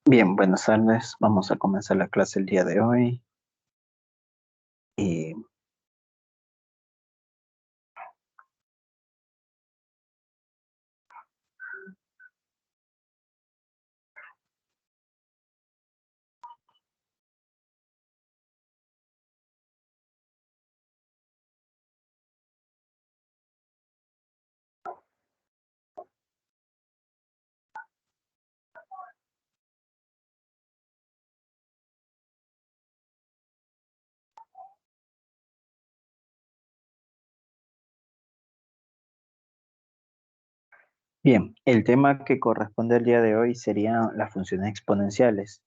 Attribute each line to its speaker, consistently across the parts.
Speaker 1: Bien, buenas tardes. Vamos a comenzar la clase el día de hoy. Y bien, el tema que corresponde al día de hoy serían las funciones exponenciales.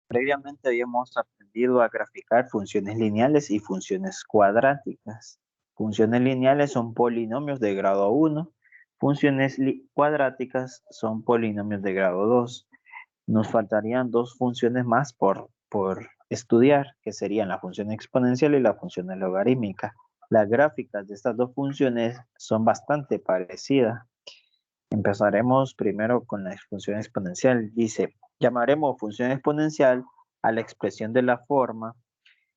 Speaker 1: Previamente habíamos aprendido a graficar funciones lineales y funciones cuadráticas. Funciones lineales son polinomios de grado 1. Funciones cuadráticas son polinomios de grado 2. Nos faltarían dos funciones más por estudiar, que serían la función exponencial y la función logarítmica. Las gráficas de estas dos funciones son bastante parecidas. Empezaremos primero con la función exponencial. Dice, llamaremos función exponencial a la expresión de la forma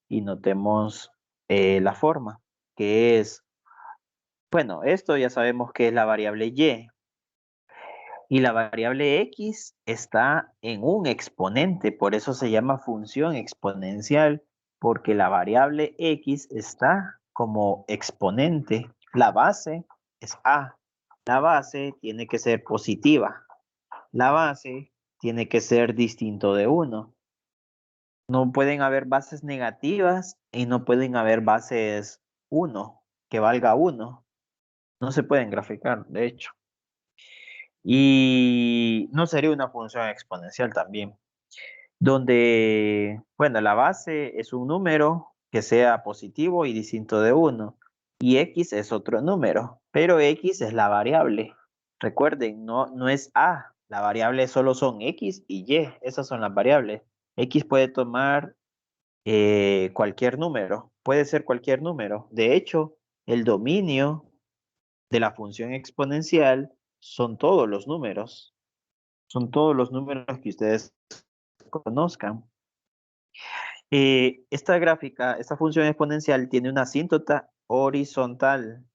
Speaker 1: y notemos la forma, que es, bueno, esto ya sabemos que es la variable y. Y la variable x está en un exponente, por eso se llama función exponencial, porque la variable x está como exponente. La base es a. La base tiene que ser positiva. La base tiene que ser distinto de 1. No pueden haber bases negativas y no pueden haber bases 1, que valga 1. No se pueden graficar, de hecho. Y no sería una función exponencial también, donde, bueno, la base es un número que sea positivo y distinto de 1, y x es otro número, pero x es la variable. Recuerden, no es a, la variable solo son x y y, esas son las variables. X puede tomar cualquier número, puede ser cualquier número. De hecho, el dominio de la función exponencial son todos los números. Son todos los números que ustedes conozcan. Esta gráfica, esta función exponencial tiene una asíntota horizontal.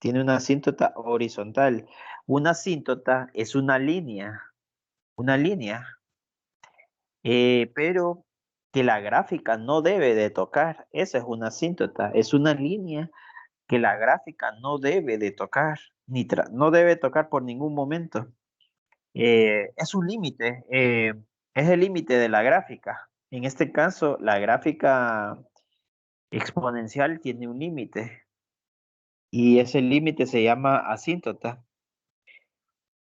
Speaker 1: Tiene una asíntota horizontal. Una asíntota es una línea, pero que la gráfica no debe de tocar. Esa es una asíntota, es una línea que la gráfica no debe de tocar, no debe tocar por ningún momento. Es un límite, es el límite de la gráfica. En este caso, la gráfica exponencial tiene un límite y ese límite se llama asíntota.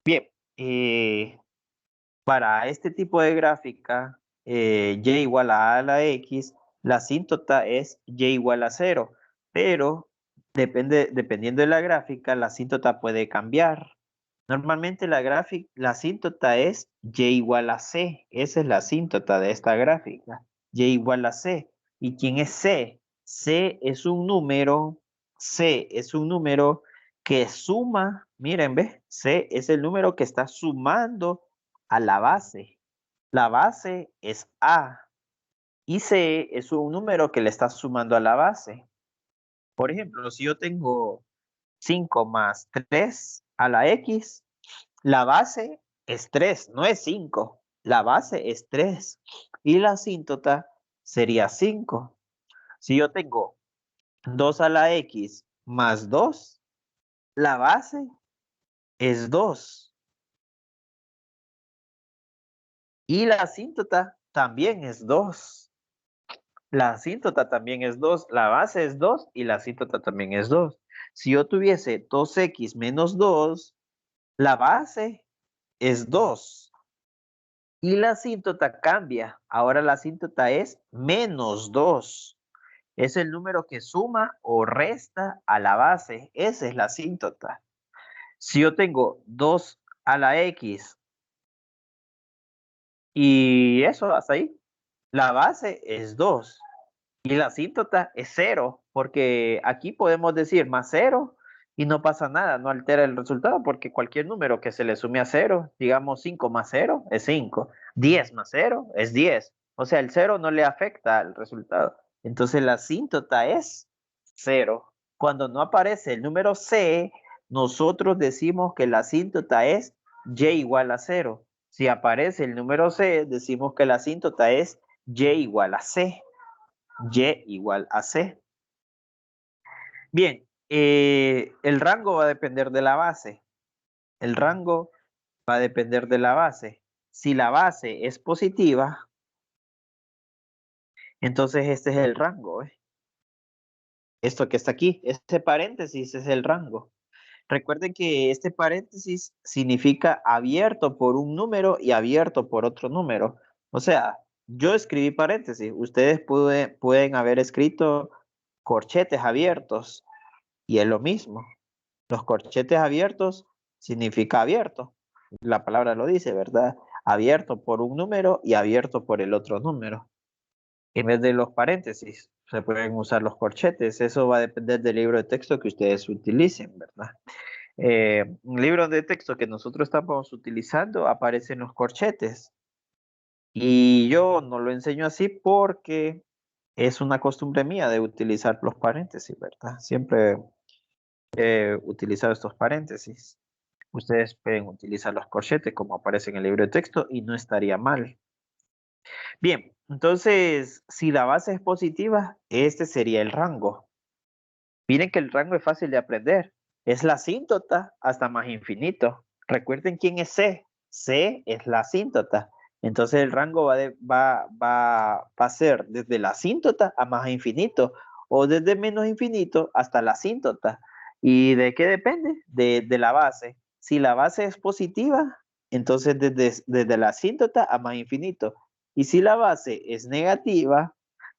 Speaker 1: Bien, para este tipo de gráfica, y igual a la x, la asíntota es y igual a 0, pero dependiendo de la gráfica, la asíntota puede cambiar. Normalmente la asíntota es y igual a c. Esa es la asíntota de esta gráfica. Y igual a c. ¿Y quién es c? C es un número que suma, miren, ¿ves? C es el número que está sumando a la base. La base es a. Y c es un número que le está sumando a la base. Por ejemplo, si yo tengo 5 más 3 a la x, la base es 3, no es 5. La base es 3. Y la asíntota sería 5. Si yo tengo 2 a la x más 2, la base es 2. Y la asíntota también es 2. La asíntota también es 2. La base es 2 y la asíntota también es 2. Si yo tuviese 2x menos 2, la base es 2. Y la asíntota cambia. Ahora la asíntota es menos 2. Es el número que suma o resta a la base. Esa es la asíntota. Si yo tengo 2 a la x y eso hasta ahí, la base es 2 y la asíntota es 0, porque aquí podemos decir más 0 y no pasa nada, no altera el resultado porque cualquier número que se le sume a cero, digamos 5 más cero es 5, 10 más cero es 10. O sea, el cero no le afecta al resultado. Entonces la asíntota es cero. Cuando no aparece el número c, nosotros decimos que la asíntota es y igual a cero. Si aparece el número c, decimos que la asíntota es y igual a c. Y igual a c. Bien, el rango va a depender de la base. El rango va a depender de la base. Si la base es positiva, entonces este es el rango, ¿eh? Esto que está aquí, este paréntesis es el rango. Recuerden que este paréntesis significa abierto por un número y abierto por otro número. O sea, yo escribí paréntesis, ustedes pueden haber escrito corchetes abiertos y es lo mismo. Los corchetes abiertos significa abierto. La palabra lo dice, ¿verdad? Abierto por un número y abierto por el otro número. En vez de los paréntesis, se pueden usar los corchetes. Eso va a depender del libro de texto que ustedes utilicen, ¿verdad? Un libro de texto que nosotros estamos utilizando aparecen los corchetes. Y yo no lo enseño así porque es una costumbre mía de utilizar los paréntesis, ¿verdad? Siempre he utilizado estos paréntesis. Ustedes pueden utilizar los corchetes como aparece en el libro de texto y no estaría mal. Bien, entonces, si la base es positiva, este sería el rango. Miren que el rango es fácil de aprender. Es la asíntota hasta más infinito. Recuerden quién es C. C es la asíntota. Entonces el rango va a ser desde la asíntota a más infinito o desde menos infinito hasta la asíntota. ¿Y de qué depende? De la base. Si la base es positiva, entonces desde la asíntota a más infinito. Y si la base es negativa,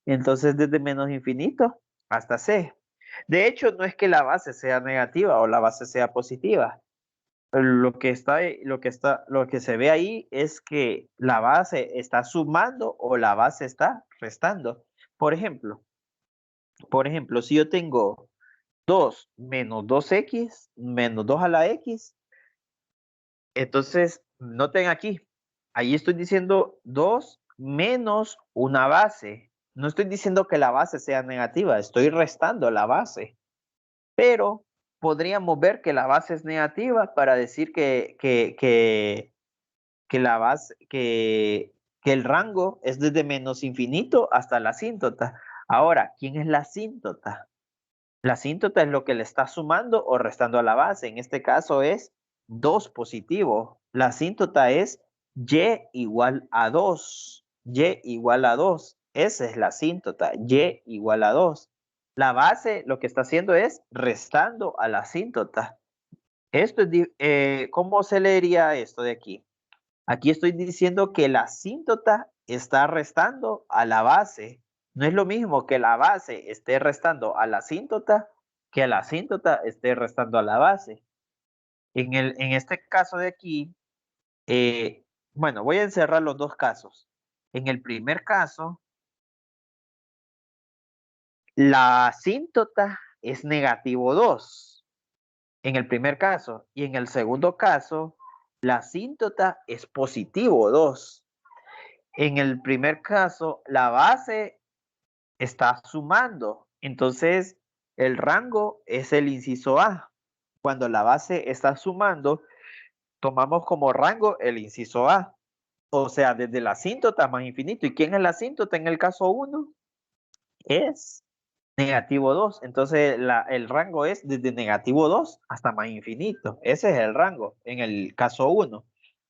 Speaker 1: entonces desde menos infinito hasta C. De hecho, no es que la base sea negativa o la base sea positiva. Lo que se ve ahí es que la base está sumando o la base está restando. Por ejemplo, si yo tengo 2 menos 2x menos 2 a la x, entonces noten aquí, ahí estoy diciendo 2 menos una base. No estoy diciendo que la base sea negativa, estoy restando la base. Pero podríamos ver que la base es negativa para decir que la base, que el rango es desde menos infinito hasta la asíntota. Ahora, ¿quién es la asíntota? La asíntota es lo que le está sumando o restando a la base. En este caso es 2 positivo. La asíntota es y igual a 2. Y igual a 2. Esa es la asíntota. Y igual a 2. La base lo que está haciendo es restando a la asíntota. ¿Cómo se leería esto de aquí? Aquí estoy diciendo que la asíntota está restando a la base. No es lo mismo que la base esté restando a la asíntota que la asíntota esté restando a la base. En este caso de aquí, bueno, voy a encerrar los dos casos. En el primer caso, la asíntota es negativo 2. En el primer caso. Y en el segundo caso, la asíntota es positivo 2. En el primer caso, la base está sumando. Entonces, el rango es el inciso A. Cuando la base está sumando, tomamos como rango el inciso A. O sea, desde la asíntota más infinito. ¿Y quién es la asíntota en el caso 1? Es negativo 2. Entonces, el rango es desde negativo 2 hasta más infinito. Ese es el rango en el caso 1.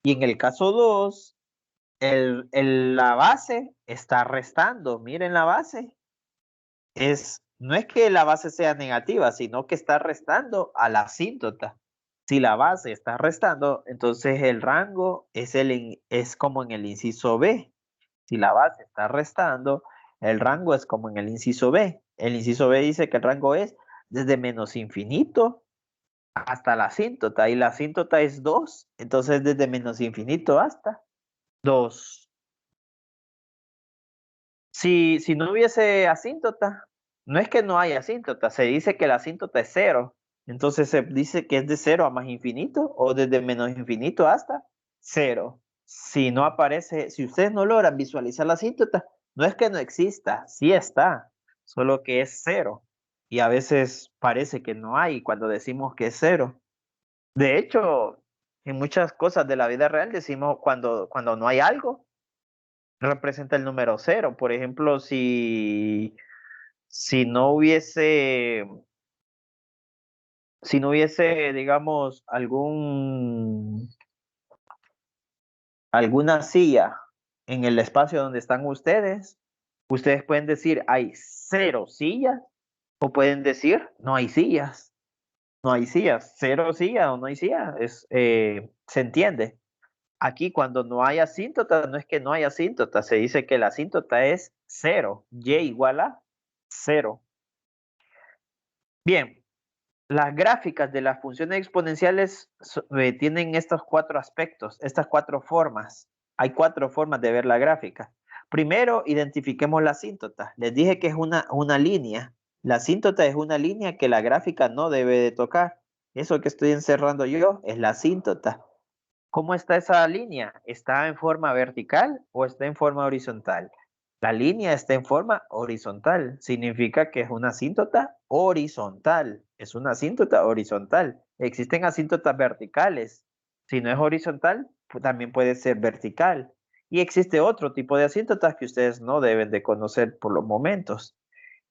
Speaker 1: Y en el caso 2, la base está restando. Miren la base. No es que la base sea negativa, sino que está restando a la asíntota. Si la base está restando, entonces el rango es como en el inciso B. Si la base está restando, el rango es como en el inciso B. El inciso B dice que el rango es desde menos infinito hasta la asíntota, y la asíntota es 2, entonces desde menos infinito hasta 2. Si no hubiese asíntota, no es que no haya asíntota, se dice que la asíntota es 0. Entonces se dice que es de 0 a más infinito o desde menos infinito hasta 0. Si no aparece, si ustedes no logran visualizar la asíntota, no es que no exista, sí está, solo que es 0. Y a veces parece que no hay cuando decimos que es 0. De hecho, en muchas cosas de la vida real decimos cuando no hay algo, representa el número 0. Por ejemplo, si no hubiese, si no hubiese, digamos, alguna silla en el espacio donde están ustedes, ustedes pueden decir hay 0 sillas o pueden decir no hay sillas. No hay sillas, 0 sillas o no hay sillas, se entiende. Aquí cuando no hay asíntota, no es que no hay asíntota, se dice que la asíntota es 0, y igual a 0. Bien, las gráficas de las funciones exponenciales tienen estos 4 aspectos, estas 4 formas. Hay 4 formas de ver la gráfica. Primero, identifiquemos la asíntota. Les dije que es una línea. La asíntota es una línea que la gráfica no debe de tocar. Eso que estoy encerrando yo es la asíntota. ¿Cómo está esa línea? ¿Está en forma vertical o está en forma horizontal? La línea está en forma horizontal. Significa que es una asíntota horizontal. Es una asíntota horizontal. Existen asíntotas verticales. Si no es horizontal, pues también puede ser vertical. Y existe otro tipo de asíntotas que ustedes no deben de conocer por los momentos.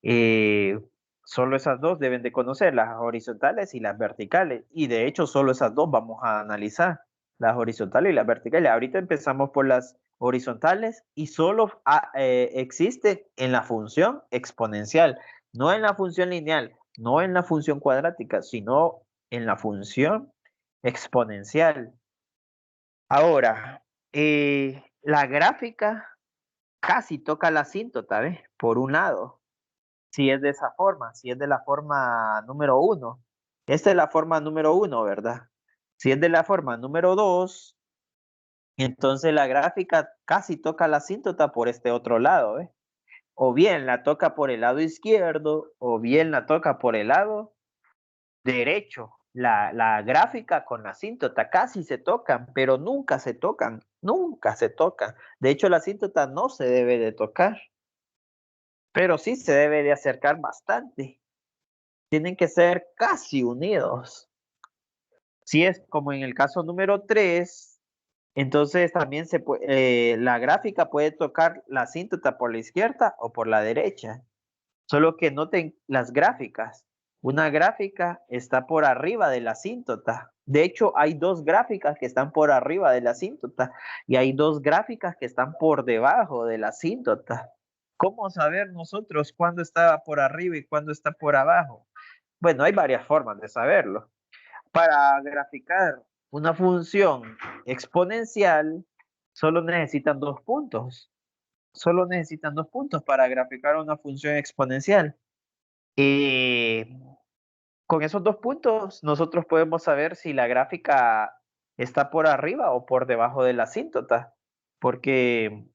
Speaker 1: Eh, Solo esas dos deben de conocer, las horizontales y las verticales. Y de hecho, solo esas dos vamos a analizar, las horizontales y las verticales. Ahorita empezamos por las horizontales y solo existen en la función exponencial, no en la función lineal, no en la función cuadrática, sino en la función exponencial. Ahora, la gráfica casi toca la asíntota, ¿ves? Por un lado si es de esa forma, si es de la forma número 1. Esta es la forma número 1, ¿verdad? Si es de la forma número 2, entonces la gráfica casi toca la asíntota por este otro lado, ¿eh? O bien la toca por el lado izquierdo, o bien la toca por el lado derecho. La gráfica con la asíntota casi se tocan, pero nunca se tocan, nunca se tocan. De hecho, la asíntota no se debe de tocar, pero sí se debe de acercar bastante. Tienen que ser casi unidos. Si es como en el caso número 3, entonces también la gráfica puede tocar la asíntota por la izquierda o por la derecha. Solo que noten las gráficas. Una gráfica está por arriba de la asíntota. De hecho, hay dos gráficas que están por arriba de la asíntota y hay dos gráficas que están por debajo de la asíntota. ¿Cómo saber nosotros cuándo está por arriba y cuándo está por abajo? Bueno, hay varias formas de saberlo. Para graficar una función exponencial, solo necesitan 2 puntos. Solo necesitan 2 puntos para graficar una función exponencial. Y con esos 2 puntos, nosotros podemos saber si la gráfica está por arriba o por debajo de la asíntota. Porque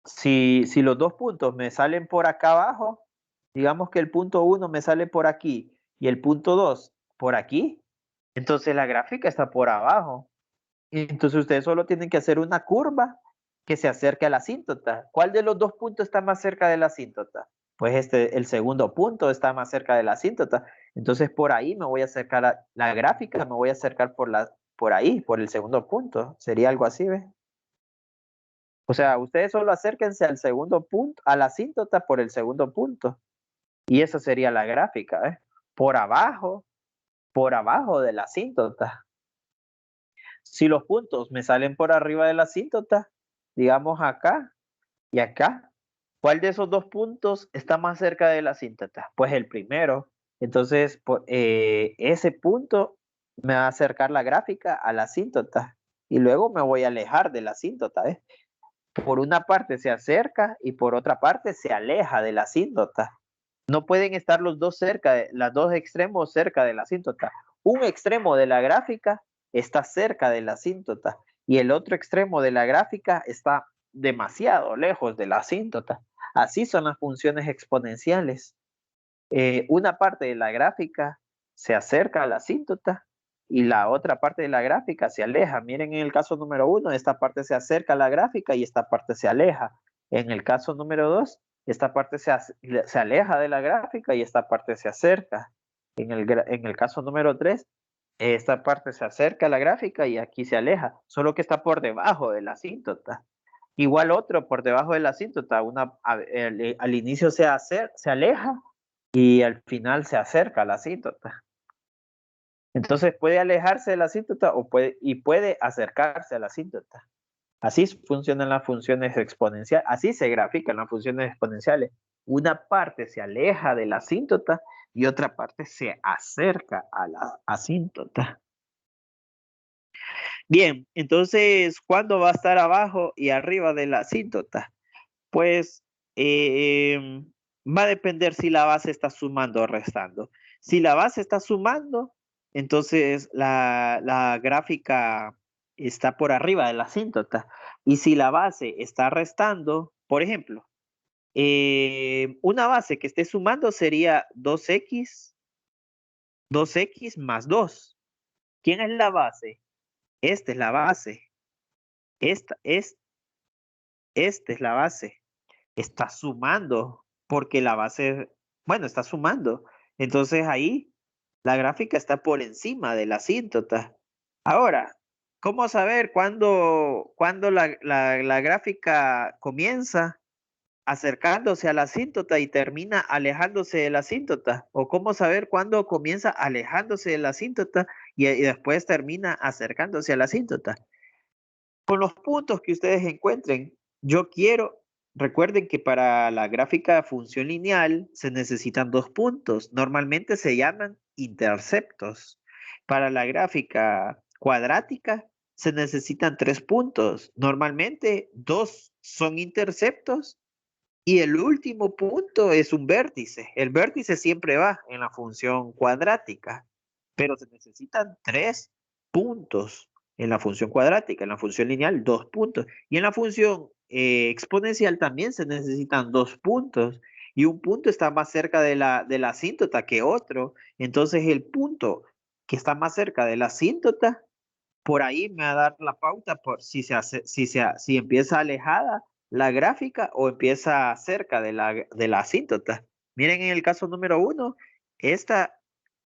Speaker 1: si los 2 puntos me salen por acá abajo, digamos que el punto 1 me sale por aquí y el punto 2 por aquí, entonces la gráfica está por abajo. Entonces ustedes solo tienen que hacer una curva que se acerque a la asíntota. ¿Cuál de los 2 puntos está más cerca de la asíntota? Pues el segundo punto está más cerca de la asíntota. Entonces por ahí me voy a acercar a la gráfica, me voy a acercar por ahí, por el segundo punto. Sería algo así, ¿ves? O sea, ustedes solo acérquense al segundo punto, a la asíntota por el segundo punto. Y esa sería la gráfica, ¿eh? Por abajo de la asíntota. Si los puntos me salen por arriba de la asíntota, digamos acá y acá, ¿cuál de esos 2 puntos está más cerca de la asíntota? Pues el primero. Entonces, ese punto me va a acercar la gráfica a la asíntota y luego me voy a alejar de la asíntota, ¿ves? Por una parte se acerca y por otra parte se aleja de la asíntota. No pueden estar los dos los dos extremos cerca de la asíntota. Un extremo de la gráfica está cerca de la asíntota y el otro extremo de la gráfica está demasiado lejos de la asíntota. Así son las funciones exponenciales. Una parte de la gráfica se acerca a la asíntota y la otra parte de la gráfica se aleja. Miren, en el caso número 1, esta parte se acerca a la gráfica y esta parte se aleja. En el caso número 2, esta parte se aleja de la gráfica y esta parte se acerca. En el caso número 3, esta parte se acerca a la gráfica y aquí se aleja, solo que está por debajo de la asíntota. Igual otro por debajo de la asíntota, al inicio se aleja y al final se acerca a la asíntota. Entonces puede alejarse de la asíntota y puede acercarse a la asíntota. Así funcionan las funciones exponenciales, así se grafican las funciones exponenciales. Una parte se aleja de la asíntota y otra parte se acerca a la asíntota. Bien, entonces, ¿cuándo va a estar abajo y arriba de la asíntota? Pues va a depender si la base está sumando o restando. Si la base está sumando, entonces la gráfica está por arriba de la asíntota. Y si la base está restando, por ejemplo, una base que esté sumando sería 2x más 2. ¿Quién es la base? Esta es la base. Esta es la base. Está sumando, porque la base, bueno, está sumando. Entonces ahí la gráfica está por encima de la asíntota. Ahora, ¿cómo saber cuándo la gráfica comienza acercándose a la asíntota y termina alejándose de la asíntota? ¿O cómo saber cuándo comienza alejándose de la asíntota y después termina acercándose a la asíntota? Con los puntos que ustedes encuentren, recuerden que para la gráfica de función lineal se necesitan 2 puntos. Normalmente se llaman interceptos. Para la gráfica cuadrática se necesitan 3 puntos. Normalmente 2 son interceptos y el último punto es un vértice. El vértice siempre va en la función cuadrática, pero se necesitan 3 puntos en la función cuadrática. En la función lineal, 2 puntos. Y en la función exponencial también se necesitan 2 puntos. Y un punto está más cerca de la asíntota que otro. Entonces el punto que está más cerca de la asíntota, por ahí me va a dar la pauta por si empieza alejada la gráfica o empieza cerca de la asíntota. Miren, en el caso número 1, esta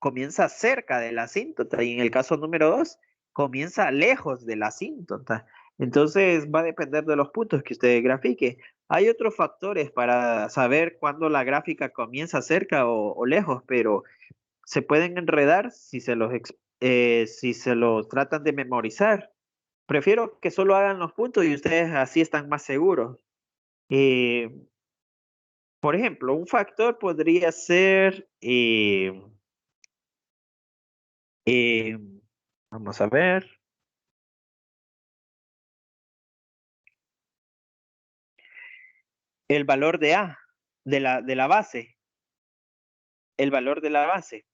Speaker 1: comienza cerca de la asíntota y en el caso número 2 comienza lejos de la asíntota. Entonces va a depender de los puntos que usted grafique. Hay otros factores para saber cuándo la gráfica comienza cerca o lejos, pero se pueden enredar si se los tratan de memorizar. Prefiero que solo hagan los puntos y ustedes así están más seguros. Eh, por ejemplo, un factor podría ser, eh, vamos a ver, el valor de A, de la base, el valor de la base.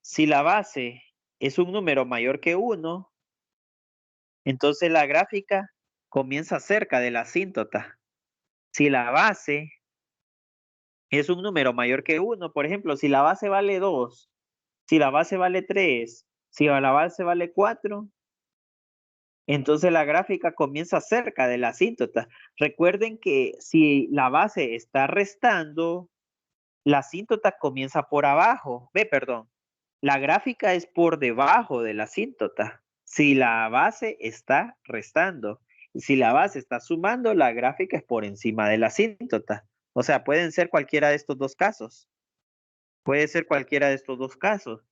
Speaker 1: Si la base es un número mayor que 1, entonces la gráfica comienza cerca de la asíntota. Si la base es un número mayor que 1, por ejemplo, si la base vale 2, si la base vale 3, si la base vale 4, entonces la gráfica comienza cerca de la asíntota. Recuerden que si la base está restando, la asíntota comienza por abajo. Perdón. La gráfica es por debajo de la asíntota. Si la base está restando. Y si la base está sumando, la gráfica es por encima de la asíntota. O sea, pueden ser cualquiera de estos dos casos. Puede ser cualquiera de estos dos casos.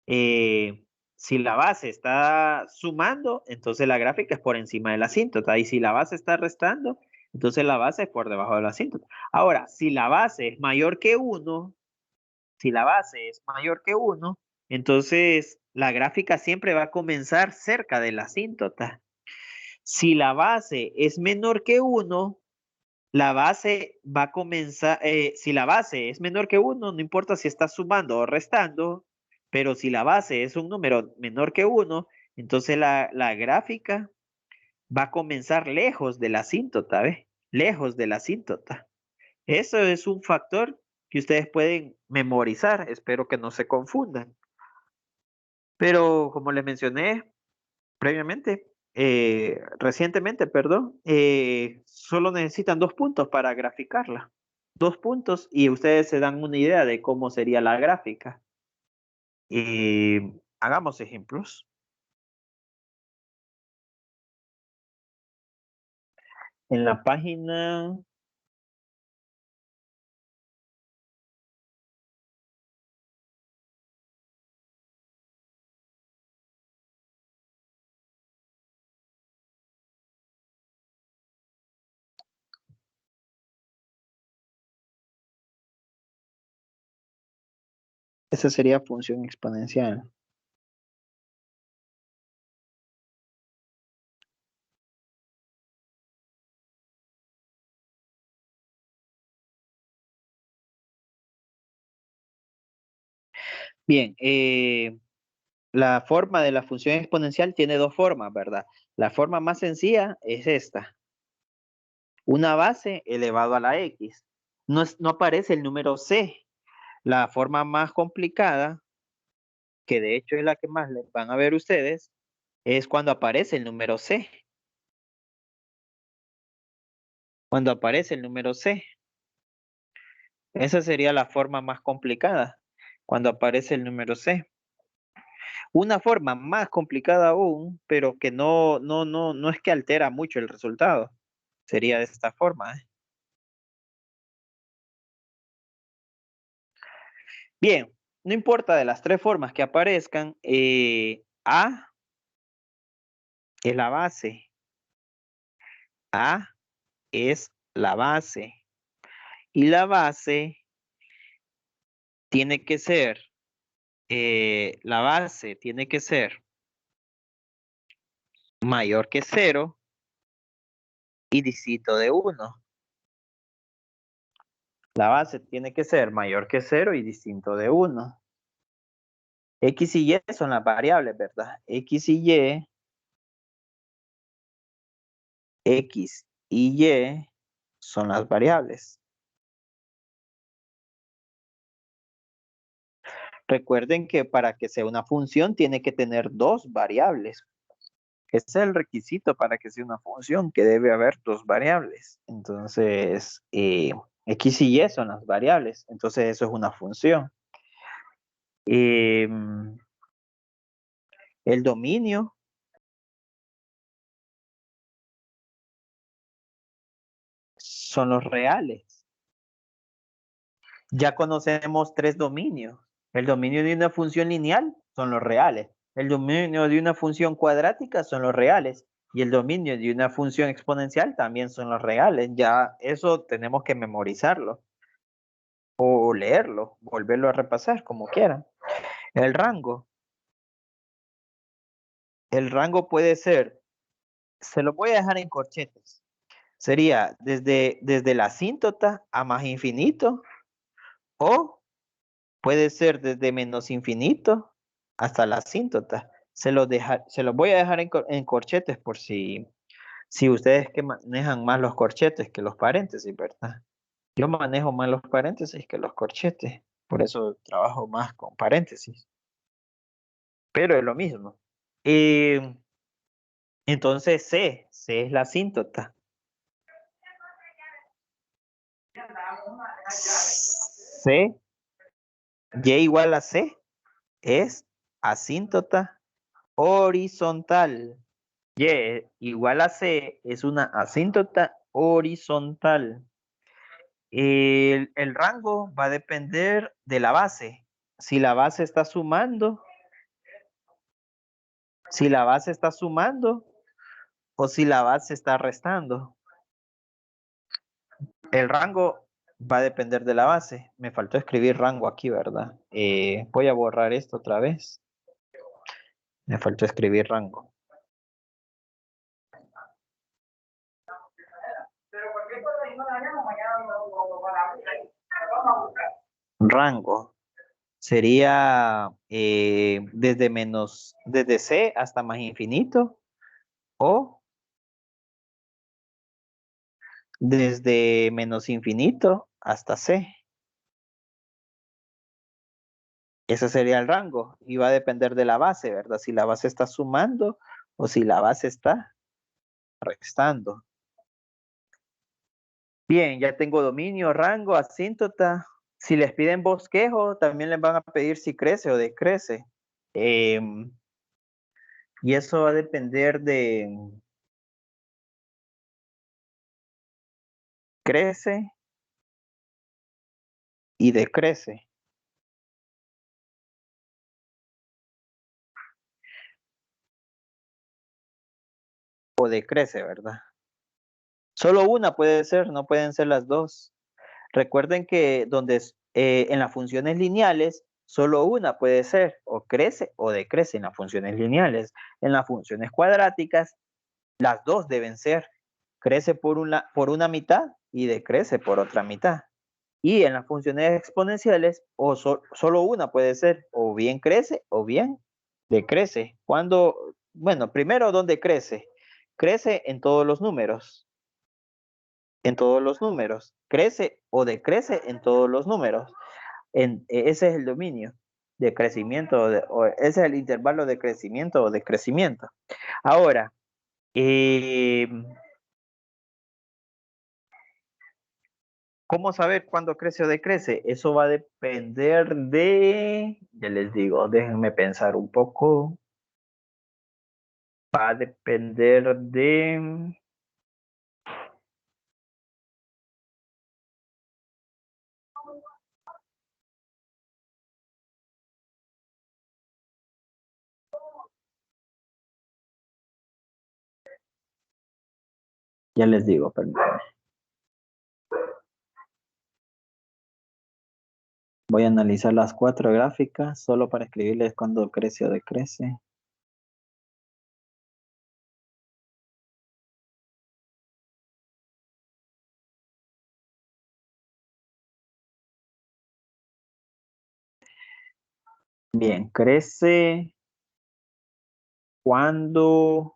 Speaker 1: Si la base está sumando, entonces la gráfica es por encima de la asíntota. Y si la base está restando, entonces la base es por debajo de la asíntota. Ahora, si la base es mayor que 1, si la base es mayor que 1, entonces la gráfica siempre va a comenzar cerca de la asíntota. Si la base es menor que 1, la base va a comenzar, si la base es menor que 1, no importa si está sumando o restando, pero si la base es un número menor que 1, entonces la gráfica va a comenzar lejos de la asíntota, ¿ves? Lejos de la asíntota. Eso es un factor que ustedes pueden memorizar, espero que no se confundan. Pero como les mencioné previamente, recientemente, perdón, solo necesitan 2 puntos para graficarla. 2 puntos y ustedes se dan una idea de cómo sería la gráfica. Hagamos ejemplos. En la página, esa sería función exponencial. Bien, la forma de la función exponencial tiene 2 formas, ¿verdad? La forma más sencilla es esta. Una base elevado a la x. No aparece el número c. La forma más complicada, que de hecho es la que más les van a ver ustedes, es cuando aparece el número c. Cuando aparece el número c. Esa sería la forma más complicada, cuando aparece el número c. Una forma más complicada aún, pero que no es que altera mucho el resultado. Sería de esta forma, ¿eh? Bien, no importa de las 3 formas que aparezcan, A es la base. A es la base. Y la base tiene que ser, la base tiene que ser mayor que 0 y dígito de 1. La base tiene que ser mayor que 0 y dígito de 1. X y Y son las variables, ¿verdad? X y Y son las variables. Recuerden que para que sea una función tiene que tener 2 variables. Ese es el requisito para que sea una función, que debe haber 2 variables. Entonces, X y Y son las variables. Entonces, eso es una función. El dominio son los reales. Ya conocemos 3 dominios. El dominio de una función lineal son los reales. El dominio de una función cuadrática son los reales. Y el dominio de una función exponencial también son los reales. Ya eso tenemos que memorizarlo. O leerlo, volverlo a repasar, como quieran. El rango. El rango puede ser, se lo voy a dejar en corchetes. Sería desde la asíntota a más infinito, o puede ser desde menos infinito hasta la asíntota. Se los voy a dejar en corchetes por si ustedes que manejan más los corchetes que los paréntesis, ¿verdad? Yo manejo más los paréntesis que los corchetes, por eso trabajo más con paréntesis, pero es lo mismo. Entonces C es la asíntota. C, Y igual a C es asíntota horizontal. Y igual a C es una asíntota horizontal. El rango va a depender de la base. Si la base está sumando, si la base está sumando o si la base está restando. El rango va a depender de la base. Me faltó escribir rango aquí, ¿verdad? Voy a borrar esto otra vez. Me faltó escribir rango. Rango sería desde C hasta más infinito, o desde menos infinito hasta C. Ese sería el rango y va a depender de la base, ¿verdad? Si la base está sumando o si la base está restando. Bien, ya tengo dominio, rango, asíntota. Si les piden bosquejo, también les van a pedir si crece o decrece. Y eso va a depender de crece y decrece. O decrece, ¿verdad? Solo una puede ser, no pueden ser las dos. Recuerden que en las funciones lineales, solo una puede ser, o crece o decrece en las funciones lineales. En las funciones cuadráticas, las dos deben ser. Crece por una mitad y decrece por otra mitad. Y en las funciones exponenciales, solo una puede ser, o bien crece o bien decrece. Bueno, primero, ¿dónde crece? Crece en todos los números. En todos los números. Crece o decrece en todos los números. Ese es el dominio de crecimiento, ese es el intervalo de crecimiento o decrecimiento. Ahora, eh, ¿cómo saber cuándo crece o decrece? Eso va a depender ya les digo, déjenme pensar un poco. Va a depender ya les digo, permítanme. Voy a analizar las 4 gráficas solo para escribirles cuándo crece o decrece. Bien, crece cuando...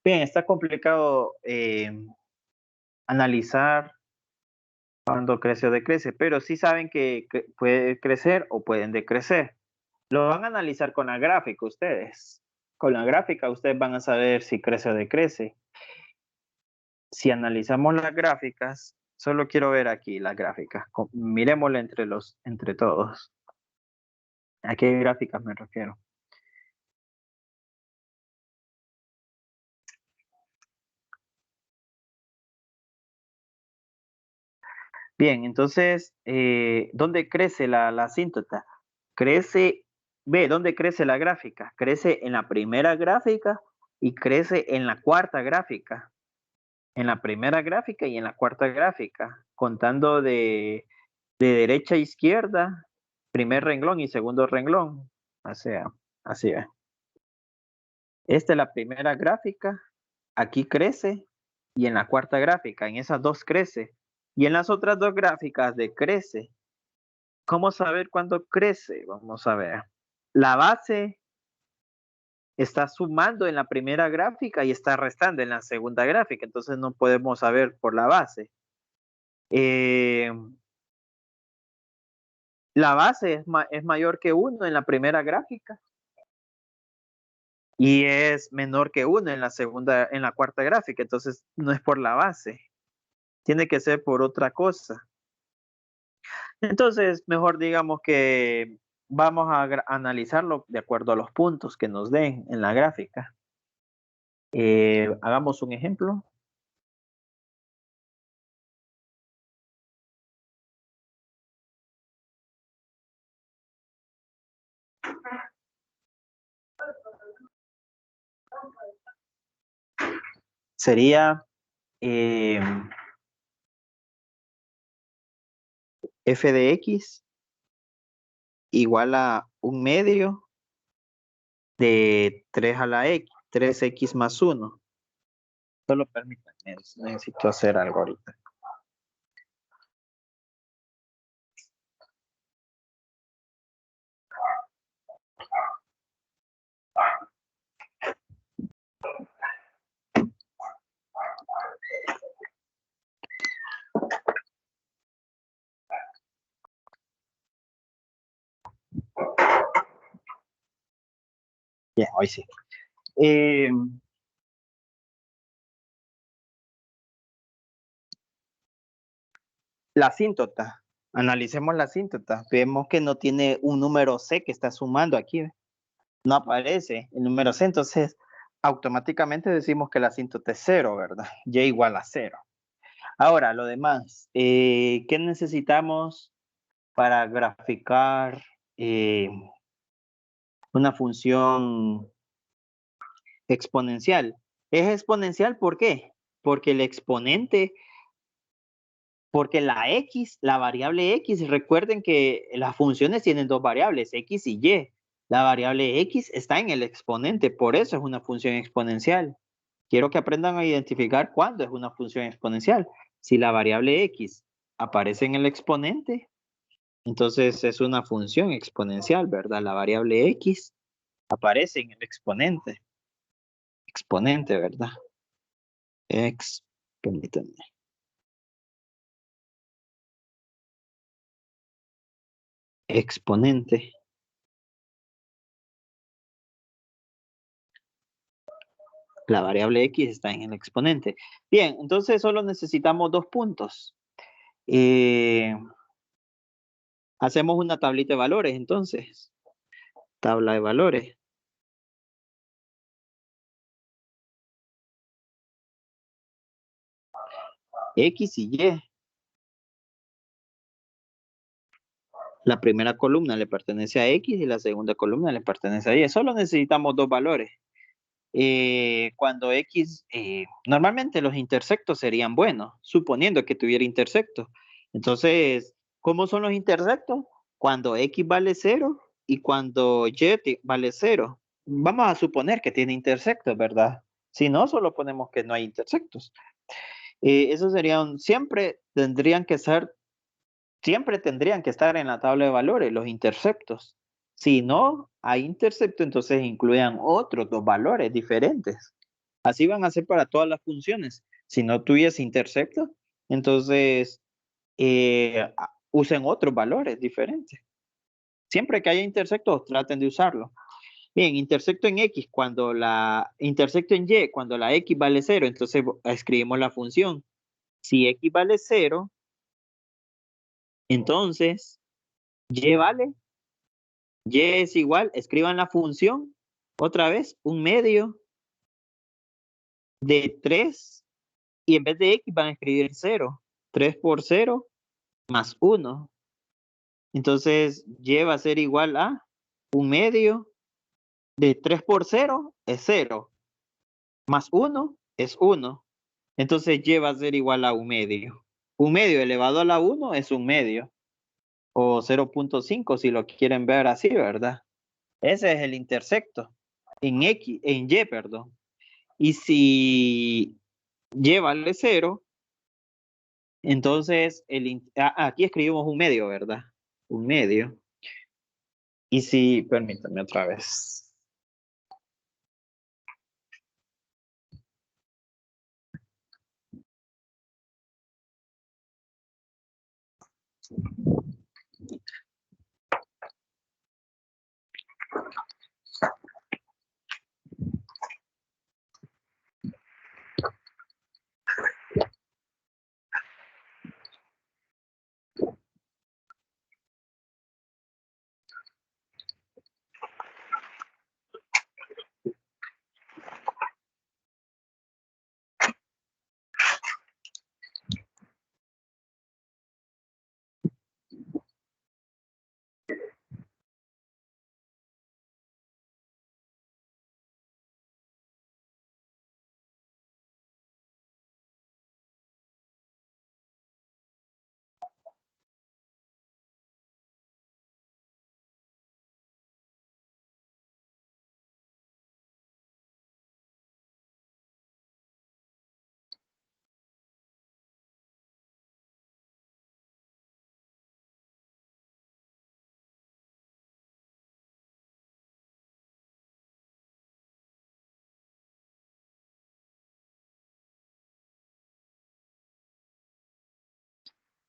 Speaker 1: Bien, está complicado analizar cuándo crece o decrece, pero sí saben que puede crecer o pueden decrecer. Lo van a analizar con la gráfica ustedes. Con la gráfica ustedes van a saber si crece o decrece. Si analizamos las gráficas, solo quiero ver aquí las gráficas. Miremosla entre todos. ¿A qué gráficas me refiero? Bien, entonces, ¿dónde crece la asíntota? Crece, ve, ¿dónde crece la gráfica? Crece en la primera gráfica y crece en la cuarta gráfica. En la primera gráfica y en la cuarta gráfica, contando de derecha a izquierda, primer renglón y segundo renglón. O sea, así es. Esta es la primera gráfica, aquí crece, y en la cuarta gráfica, en esas dos crece. Y en las otras dos gráficas decrece. ¿Cómo saber cuándo crece? Vamos a ver. La base está sumando en la primera gráfica y está restando en la segunda gráfica, entonces no podemos saber por la base. Eh, la base es mayor que 1 en la primera gráfica y es menor que 1 en la cuarta gráfica, entonces no es por la base, tiene que ser por otra cosa. Entonces, mejor digamos que vamos a analizarlo de acuerdo a los puntos que nos den en la gráfica. Hagamos un ejemplo. Sería eh, f de x igual a un medio de 3 a la x, 3x más 1. Solo permítanme, necesito hacer algo ahorita. Bien, hoy sí. Eh, la asíntota. Analicemos la asíntota. Vemos que no tiene un número C que está sumando aquí. ¿Ve? No aparece el número C, entonces automáticamente decimos que la asíntota es 0, ¿verdad? Y igual a 0. Ahora, lo demás. ¿Qué necesitamos para graficar una función exponencial? Es exponencial, ¿por qué? Porque el exponente, porque la x, la variable x, recuerden que las funciones tienen dos variables, x y y. La variable x está en el exponente, por eso es una función exponencial. Quiero que aprendan a identificar cuándo es una función exponencial. Si la variable x aparece en el exponente, entonces es una función exponencial, ¿verdad? La variable x aparece en el exponente. Exponente, ¿verdad? Permítanme. Exponente. La variable x está en el exponente. Bien, entonces solo necesitamos 2 puntos. Hacemos una tablita de valores, entonces. Tabla de valores. X y Y. La primera columna le pertenece a X y la segunda columna le pertenece a Y. Solo necesitamos 2 valores. Cuando X, normalmente los intersectos serían buenos, suponiendo que tuviera intersectos. Entonces, ¿cómo son los intersectos? Cuando X vale 0 y cuando Y vale 0. Vamos a suponer que tiene intersectos, ¿verdad? Si no, solo ponemos que no hay intersectos. Eso serían, siempre tendrían que estar en la tabla de valores los interceptos. Si no hay intercepto, entonces incluyan otros 2 valores diferentes. Así van a ser para todas las funciones. Si no tuviese intercepto, entonces usen otros valores diferentes. Siempre que haya intersectos, traten de usarlo. Bien, intersecto en X, intersecto en Y, cuando la X vale 0, entonces escribimos la función. Si X vale 0, entonces Y vale, Y es igual, escriban la función, otra vez, 1/2 de 3, y en vez de X van a escribir 0. 3 por 0 más 1. Entonces, Y va a ser igual a 1/2 de 3 por 0 es 0, más 1 es 1. Entonces, Y va a ser igual a 1/2. 1/2 elevado a la 1 es 1/2, o 0.5 si lo quieren ver así, ¿verdad? Ese es el intersecto, en Y, perdón. Y si Y vale 0, entonces aquí escribimos 1/2, ¿verdad? 1/2. Y si, permítanme otra vez.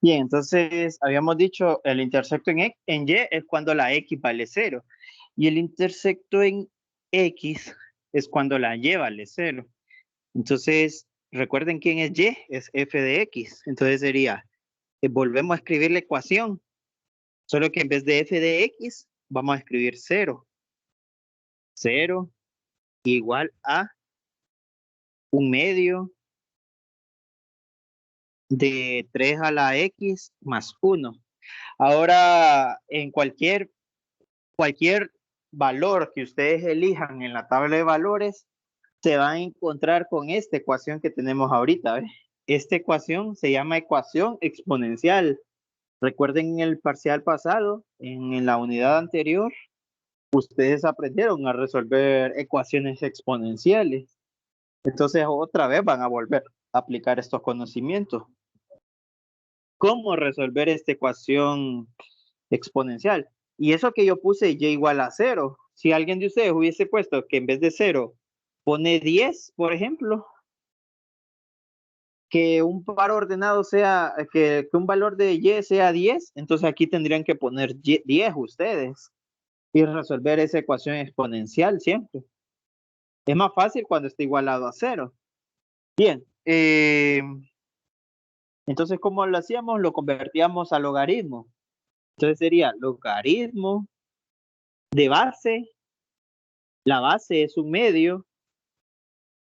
Speaker 1: Bien, entonces habíamos dicho el intersecto en Y es cuando la X vale 0. Y el intersecto en X es cuando la y vale 0. Entonces, recuerden quién es y, es f de x. Entonces sería, volvemos a escribir la ecuación, solo que en vez de f de x, vamos a escribir 0. 0 igual a 1/2 de 3 a la x más 1. Ahora, en cualquier valor que ustedes elijan en la tabla de valores, se va a encontrar con esta ecuación que tenemos ahorita, ¿ves? Esta ecuación se llama ecuación exponencial. Recuerden en el parcial pasado, en la unidad anterior, ustedes aprendieron a resolver ecuaciones exponenciales. Entonces otra vez van a volver a aplicar estos conocimientos. ¿Cómo resolver esta ecuación exponencial? Y eso que yo puse y igual a 0. Si alguien de ustedes hubiese puesto que en vez de 0 pone 10, por ejemplo, que un par ordenado sea, que un valor de y sea 10, entonces aquí tendrían que poner 10 ustedes y resolver esa ecuación exponencial siempre. Es más fácil cuando está igualado a 0. Bien, entonces ¿cómo lo hacíamos? Lo convertíamos a logaritmo. Entonces sería logaritmo de base, la base es 1/2,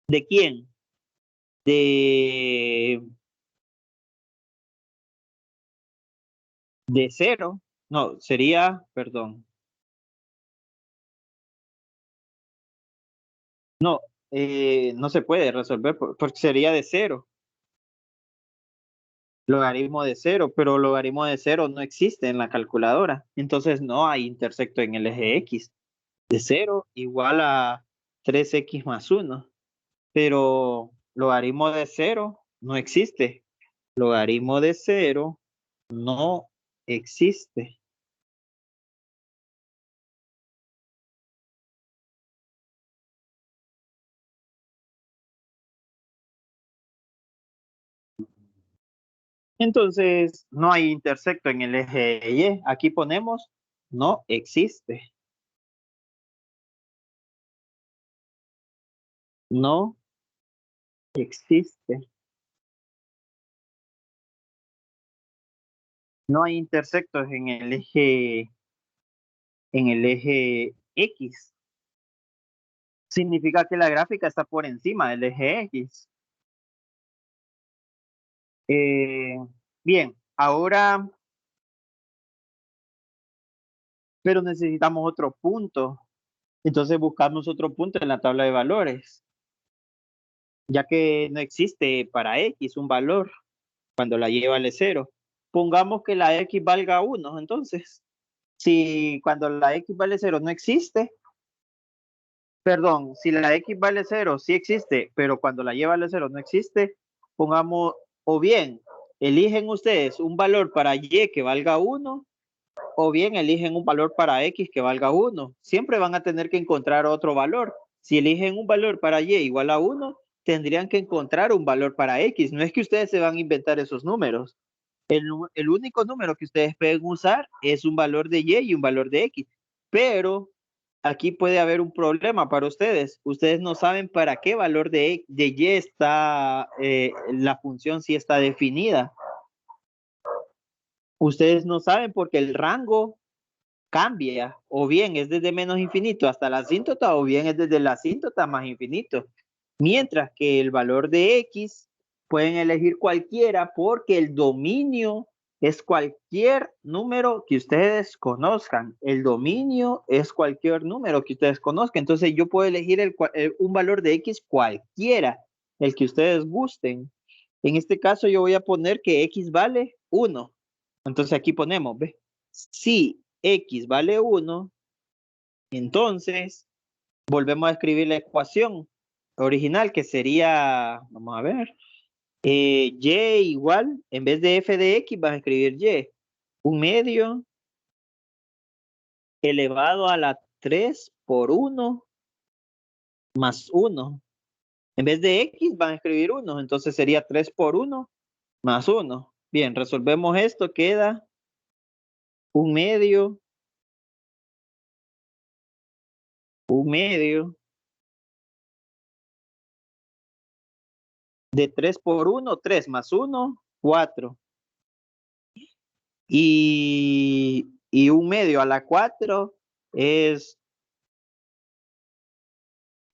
Speaker 1: ¿de quién? De 0, no, sería, perdón, no, no se puede resolver porque sería de 0, logaritmo de 0, pero logaritmo de 0 no existe en la calculadora, entonces no hay intersecto en el eje X, de 0 igual a 3x más 1, pero logaritmo de 0 no existe, logaritmo de 0 no existe. Entonces, no hay intersecto en el eje Y. Aquí ponemos no existe. No existe. No hay intersectos en el eje X. Significa que la gráfica está por encima del eje X. Eh, bien, ahora, pero necesitamos otro punto. Entonces buscamos otro punto en la tabla de valores, ya que no existe para X un valor cuando la Y vale 0. Pongamos que la X valga 1, entonces. Si cuando la X vale 0 no existe, perdón, si la X vale 0 sí existe, pero cuando la Y vale 0 no existe, pongamos, o bien, eligen ustedes un valor para Y que valga 1, o bien eligen un valor para X que valga 1. Siempre van a tener que encontrar otro valor. Si eligen un valor para Y igual a 1, tendrían que encontrar un valor para X. No es que ustedes se van a inventar esos números. El único número que ustedes pueden usar es un valor de Y y un valor de X. Pero aquí puede haber un problema para ustedes. Ustedes no saben para qué valor de Y está la función si está definida. Ustedes no saben porque el rango cambia, o bien es desde menos infinito hasta la asíntota, o bien es desde la asíntota más infinito. Mientras que el valor de X pueden elegir cualquiera porque el dominio es cualquier número que ustedes conozcan. El dominio es cualquier número que ustedes conozcan. Entonces yo puedo elegir un valor de X cualquiera, el que ustedes gusten. En este caso yo voy a poner que X vale 1. Entonces aquí ponemos, ¿ve? Si X vale 1, entonces volvemos a escribir la ecuación original que sería, vamos a ver, y igual, en vez de f de x vas a escribir y, 1/2 elevado a la 3 por 1 más 1. En vez de x van a escribir 1, entonces sería 3 por 1 más 1. Bien, resolvemos esto, queda 1/2 De 3 por 1, 3 más 1, 4. Y un medio a la 4 es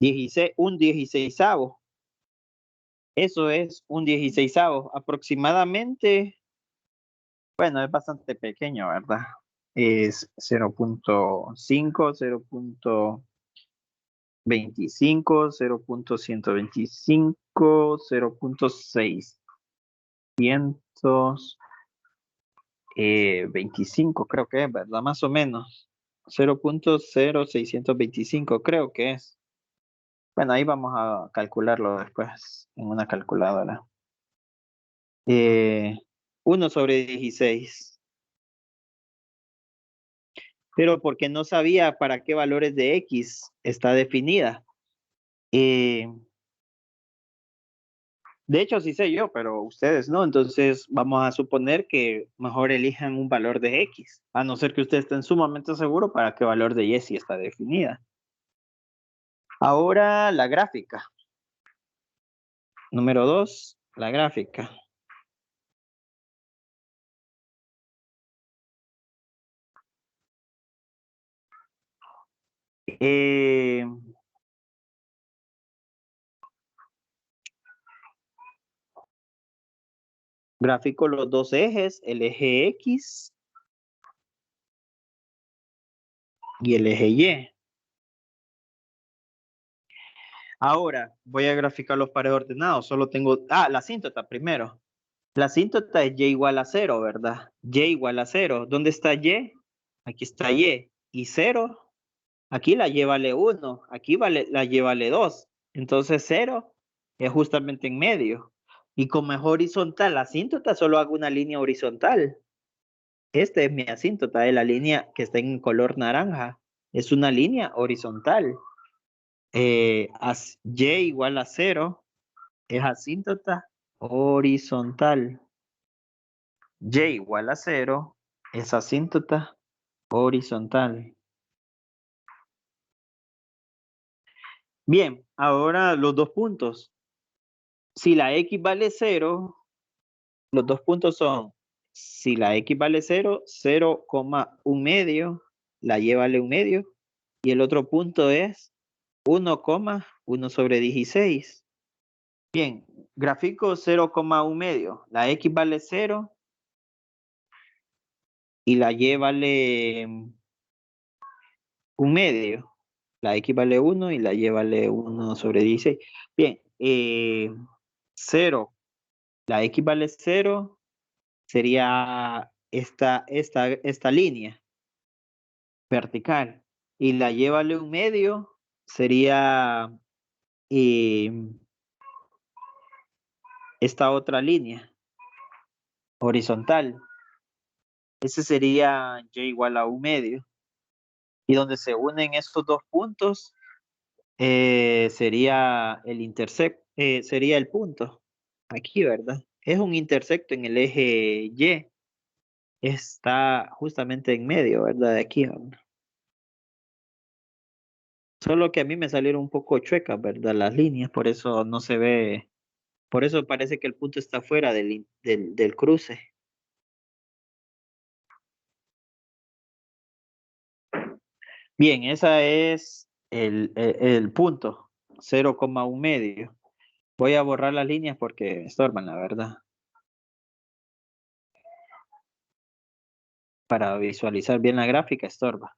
Speaker 1: 16, un 16avo. Eso es un 16avo. Aproximadamente, bueno, es bastante pequeño, ¿verdad? Es 0.5, 0.25, 0.125, 0.625, creo que es, ¿verdad? Más o menos. 0.0625, creo que es. Bueno, ahí vamos a calcularlo después en una calculadora. 1 sobre 16. Pero porque no sabía para qué valores de X está definida. Eh, de hecho, sí sé yo, pero ustedes no. Entonces, vamos a suponer que mejor elijan un valor de X, a no ser que ustedes estén sumamente seguros para qué valor de Y sí está definida. Ahora, la gráfica. Número 2, la gráfica. Eh, Gráfico los dos ejes, el eje X y el eje Y. Ahora voy a graficar los pares ordenados. Solo tengo, la asíntota primero. La asíntota es Y igual a 0, ¿verdad? Y igual a 0. ¿Dónde está Y? Aquí está Y. Y 0, aquí la Y vale 1. Aquí vale, la Y vale 2. Entonces 0 es justamente en medio. Y como es horizontal la asíntota, solo hago una línea horizontal. Esta es mi asíntota, es la línea que está en color naranja. Es una línea horizontal. Y igual a 0 es asíntota horizontal. Y igual a 0 es asíntota horizontal. Bien, ahora los dos puntos. Si la X vale 0, los dos puntos son, si la X vale 0, 0,1 medio, la Y vale 1 medio, y el otro punto es 1,1 sobre 16. Bien, gráfico 0,1 medio. La X vale 0 y la Y vale 1 medio. La X vale 1 y la Y vale 1 sobre 16. Bien, 0. La X vale 0 sería esta línea vertical. Y la Y vale 1 medio sería eh, esta otra línea horizontal. Ese sería Y igual a 1 medio. Y donde se unen estos dos puntos sería el sería el punto. Aquí, ¿verdad? Es un intersecto en el eje Y. Está justamente en medio, ¿verdad? De aquí, ¿verdad? Solo que a mí me salieron un poco chuecas, ¿verdad? Las líneas, por eso no se ve. Por eso parece que el punto está fuera del cruce. Bien, esa es el punto, 0,1 medio. Voy a borrar las líneas porque estorban, la verdad. Para visualizar bien la gráfica, estorba.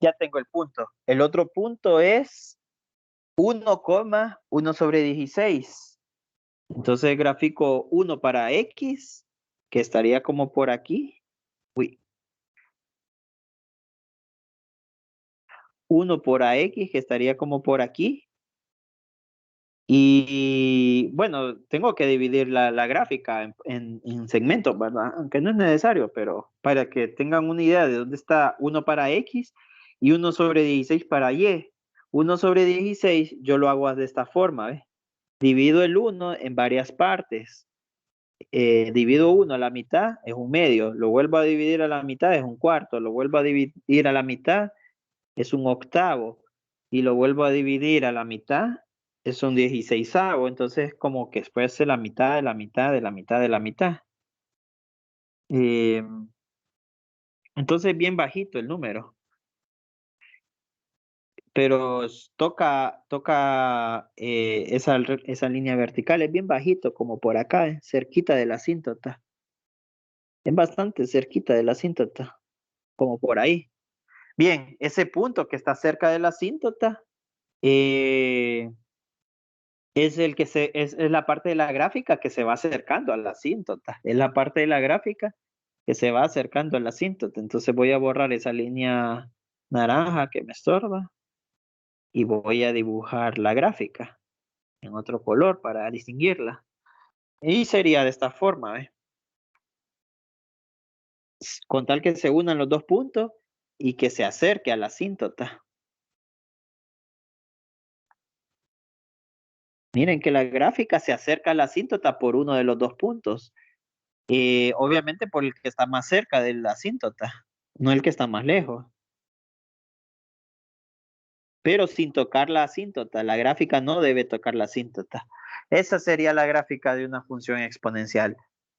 Speaker 1: Ya tengo el punto. El otro punto es 1,1 sobre 16. Entonces gráfico 1 para X, que estaría como por aquí. Uy. 1 por AX, que estaría como por aquí. Y bueno, tengo que dividir la gráfica en segmentos, ¿verdad? Aunque no es necesario, pero para que tengan una idea de dónde está 1 para X y 1 sobre 16 para Y. 1 sobre 16 yo lo hago de esta forma, ¿ves? Divido el 1 en varias partes. Divido 1 a la mitad, es un medio. Lo vuelvo a dividir a la mitad, es un cuarto. Lo vuelvo a dividir a la mitad, es un octavo. Y lo vuelvo a dividir a la mitad, es un 16avo, entonces como que después de la mitad, de la mitad, de la mitad, de la mitad. Eh, entonces bien bajito el número, pero toca esa línea vertical, es bien bajito, como por acá, cerquita de la asíntota. Es bastante cerquita de la asíntota, como por ahí. Bien, ese punto que está cerca de la asíntota eh, es el que es la parte de la gráfica que se va acercando a la asíntota. Es la parte de la gráfica que se va acercando a la asíntota. Entonces voy a borrar esa línea naranja que me estorba y voy a dibujar la gráfica en otro color para distinguirla. Y sería de esta forma, ¿ves? Con tal que se unan los dos puntos y que se acerque a la asíntota. Miren que la gráfica se acerca a la asíntota por uno de los dos puntos. Obviamente por el que está más cerca de la asíntota, no el que está más lejos. Pero sin tocar la asíntota. La gráfica no debe tocar la asíntota. Esa sería la gráfica de una función exponencial.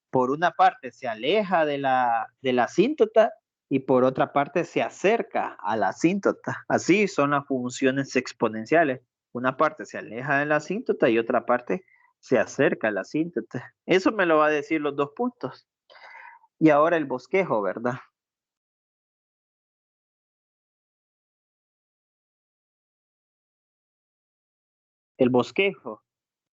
Speaker 1: Por una parte se aleja de la asíntota y por otra parte se acerca a la asíntota. Así son las funciones exponenciales. Una parte se aleja de la asíntota y otra parte se acerca a la asíntota. Eso me lo va a decir los dos puntos. Y ahora el bosquejo, ¿verdad? El bosquejo.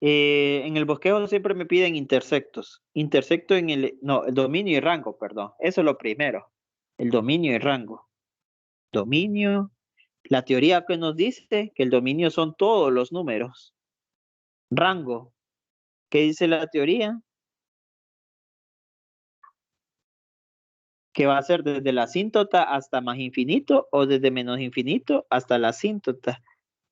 Speaker 1: En el bosquejo siempre me piden intersectos. Intersecto en no, el dominio y rango, perdón. Eso es lo primero. El dominio y rango. Dominio. La teoría que nos dice que el dominio son todos los números. Rango. ¿Qué dice la teoría? Que va a ser desde la asíntota hasta más infinito o desde menos infinito hasta la asíntota.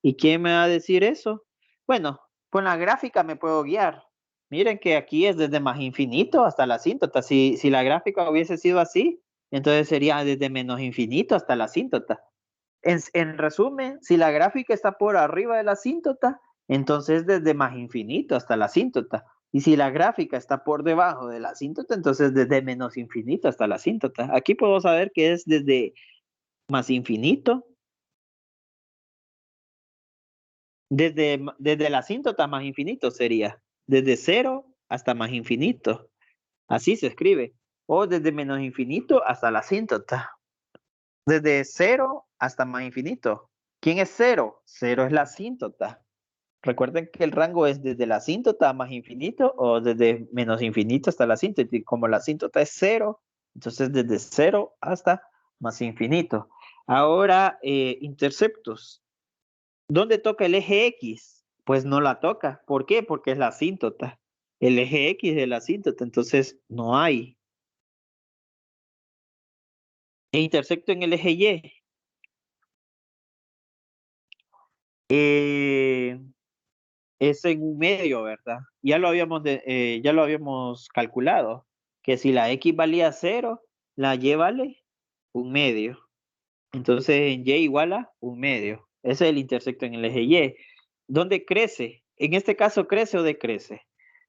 Speaker 1: ¿Y quién me va a decir eso? Bueno, con la gráfica me puedo guiar. Miren que aquí es desde más infinito hasta la asíntota. Si la gráfica hubiese sido así, entonces sería desde menos infinito hasta la asíntota. En resumen, si la gráfica está por arriba de la asíntota, entonces desde más infinito hasta la asíntota. Y si la gráfica está por debajo de la asíntota, entonces desde menos infinito hasta la asíntota. Aquí puedo saber que es desde más infinito, desde la asíntota más infinito sería, desde cero hasta más infinito. Así se escribe. O desde menos infinito hasta la asíntota. Desde cero hasta más infinito. ¿Quién es cero? Cero es la asíntota. Recuerden que el rango es desde la asíntota más infinito o desde menos infinito hasta la asíntota. Y como la asíntota es cero, entonces desde cero hasta más infinito. Ahora, interceptos. ¿Dónde toca el eje X? Pues no la toca. ¿Por qué? Porque es la asíntota. El eje X es la asíntota, entonces no hay. E intersecto en el eje Y. Eh, es en un medio, ¿verdad? Ya lo habíamos calculado, que si la X valía cero, la Y vale un medio. Entonces en Y igual a un medio. Ese es el intersecto en el eje Y. ¿Dónde crece? En este caso, ¿crece o decrece?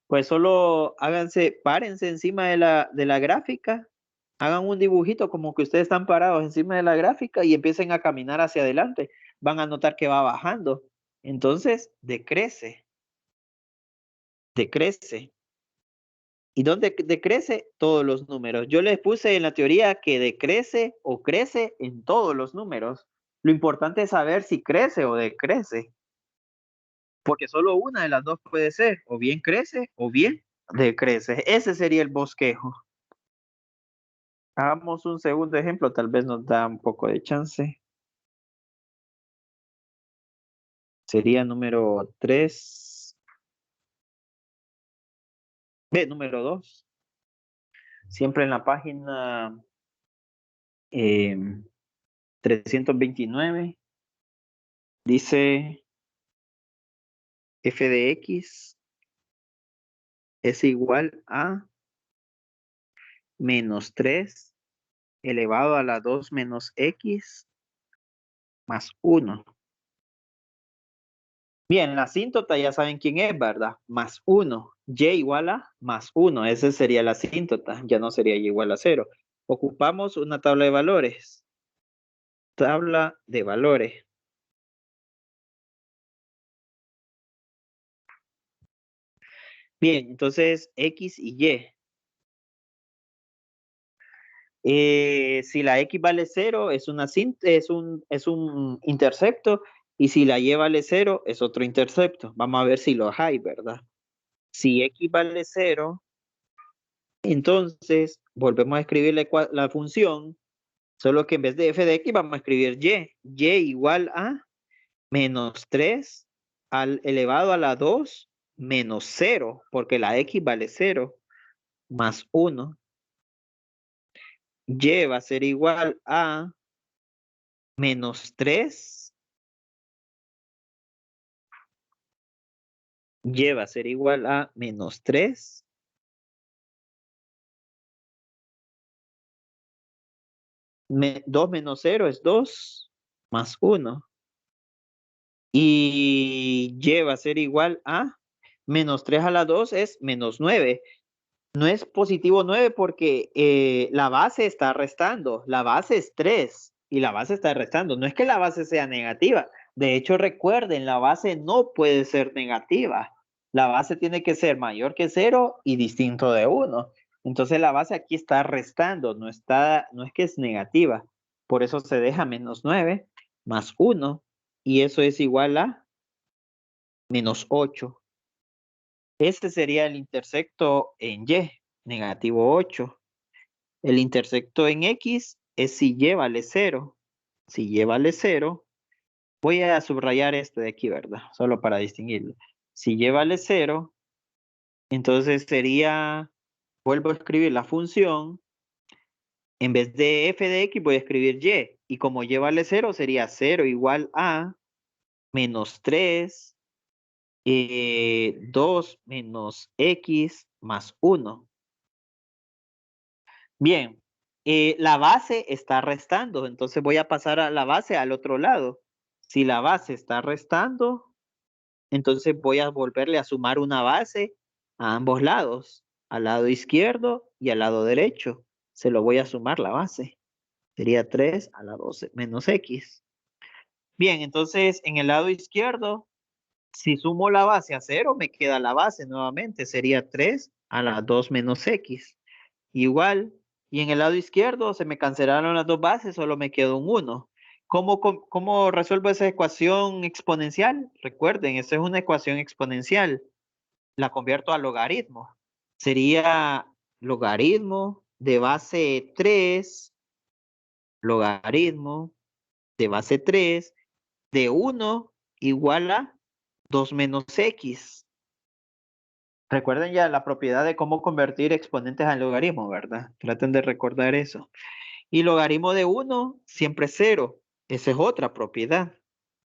Speaker 1: Pues solo párense encima de la gráfica, hagan un dibujito como que ustedes están parados encima de la gráfica y empiecen a caminar hacia adelante. Van a notar que va bajando. Entonces, decrece, decrece. ¿Y dónde decrece? Todos los números. Yo les puse en la teoría que decrece o crece en todos los números. Lo importante es saber si crece o decrece, porque solo una de las dos puede ser, o bien crece o bien decrece. Ese sería el bosquejo. Hagamos un segundo ejemplo, tal vez nos da un poco de chance. Sería número 3, número 2. Siempre en la página 329 dice f de x es igual a menos 3 elevado a la 2 menos x más 1. Bien, la asíntota ya saben quién es, ¿verdad? Más 1. Y igual a más 1. Esa sería la asíntota. Ya no sería y igual a 0. Ocupamos una tabla de valores. Tabla de valores. Bien, entonces X y Y. Si la X vale 0, es un intercepto. Y si la Y vale 0, es otro intercepto. Vamos a ver si los hay, ¿verdad? Si X vale 0, entonces volvemos a escribir la función. Solo que en vez de f de x vamos a escribir y. Y igual a menos 3 al elevado a la 2 menos 0, porque la x vale 0, más 1. Y va a ser igual a menos 3. Y va a ser igual a menos 3. 2 menos 0 es 2, más 1. Y y va a ser igual a menos 3 a la 2 es menos 9. No es positivo 9 porque la base está restando. La base es 3 y la base está restando. No es que la base sea negativa. De hecho, recuerden, la base no puede ser negativa. La base tiene que ser mayor que 0 y distinto de 1. Entonces la base aquí está restando, no es que es negativa. Por eso se deja menos 9 más 1 y eso es igual a menos 8. Este sería el intersecto en Y, negativo 8. El intersecto en X es si Y vale 0. Si Y vale 0, voy a subrayar este de aquí, ¿verdad? Solo para distinguirlo. Si Y vale 0, entonces sería, vuelvo a escribir la función, en vez de f de x voy a escribir y. Y como y vale 0, sería 0 igual a menos 3, 2 menos x más 1. Bien, la base está restando, entonces voy a pasar a la base al otro lado. Si la base está restando, entonces voy a volverle a sumar una base a ambos lados, al lado izquierdo y al lado derecho. Se lo voy a sumar la base. Sería 3 a la 12 menos x. Bien, entonces en el lado izquierdo, si sumo la base a 0, me queda la base nuevamente. Sería 3 a la 2 menos x. Igual, y en el lado izquierdo se me cancelaron las dos bases, solo me quedó un 1. ¿Cómo resuelvo esa ecuación exponencial? Recuerden, esa es una ecuación exponencial. La convierto a logaritmo. Sería logaritmo de base 3, logaritmo de base 3 de 1 igual a 2 menos x. Recuerden ya la propiedad de cómo convertir exponentes al logaritmo, ¿verdad? Traten de recordar eso. Y logaritmo de 1 siempre es 0. Esa es otra propiedad.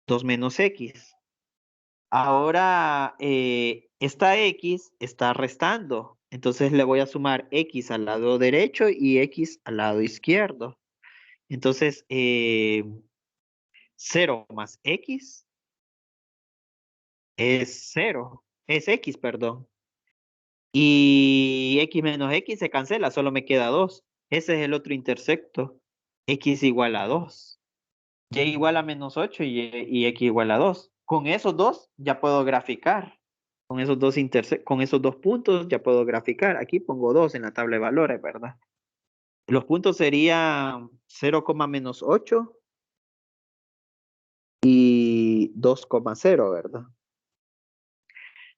Speaker 1: 2 menos x. Ahora, esta x está restando. Entonces le voy a sumar x al lado derecho y x al lado izquierdo. Entonces, 0 más x es 0. Es x, perdón. Y x menos x se cancela, solo me queda 2. Ese es el otro intersecto. X igual a 2. Y igual a menos 8 y x igual a 2. Con esos dos ya puedo graficar. Con esos dos puntos ya puedo graficar. Aquí pongo 2 en la tabla de valores, ¿verdad? Los puntos serían 0, menos 8 y 2,0, ¿verdad?